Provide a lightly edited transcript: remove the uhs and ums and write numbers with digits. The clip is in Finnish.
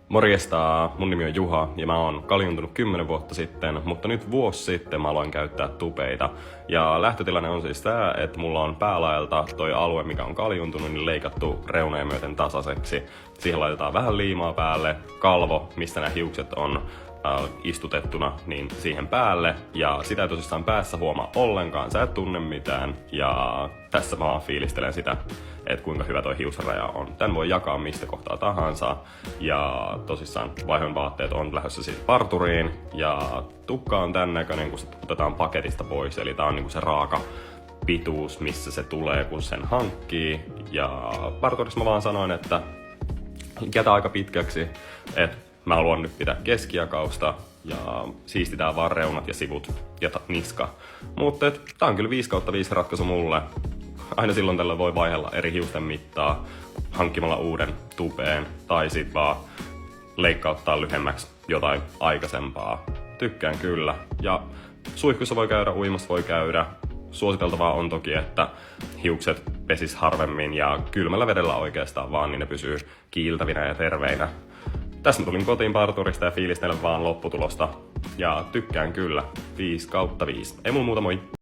Morjesta, mun nimi on Juha ja mä oon kaljuntunut 10 vuotta sitten, mutta nyt vuosi sitten mä aloin käyttää tupeita. Ja lähtötilanne on siis tää, että mulla on päälaelta toi alue, mikä on kaljuntunut, niin leikattu reunoja myöten tasaiseksi. Siihen laitetaan vähän liimaa päälle, kalvo, mistä nämä hiukset on istutettuna, niin siihen päälle. Ja sitä ei tosissaan päässä huomaa ollenkaan, sä et tunne mitään. Ja tässä mä vaan fiilistelen sitä, että kuinka hyvä toi hiusraja on. Tän voi jakaa mistä kohtaa tahansa. Ja tosissaan vaihonvaatteet on lähdössä siis parturiin. Ja tukka on tän näköinen, kun se otetaan paketista pois. Eli tää on niinku se raaka pituus, missä se tulee, kun sen hankkii. Ja parturissa mä vaan sanoin, että jätä aika pitkäksi, että mä haluan nyt pitää keskijakausta ja siistitään vaan reunat ja sivut ja niska. Mutta tää on kyllä 5/5 ratkaisu mulle. Aina silloin tällä voi vaihella eri hiusten mittaa hankkimalla uuden tupeen tai sit vaan leikkauttaa lyhyemmäksi jotain aikaisempaa. Tykkään kyllä. Ja suihkussa voi käydä, uimassa voi käydä. Suositeltavaa on toki, että hiukset pesis harvemmin ja kylmällä vedellä oikeastaan vaan, niin ne pysyy kiiltävinä ja terveinä. Tässä mä tulin kotiin parturista ja fiilistelen vaan lopputulosta. Ja tykkään kyllä. 5/5. Ei mulla muuta, moi!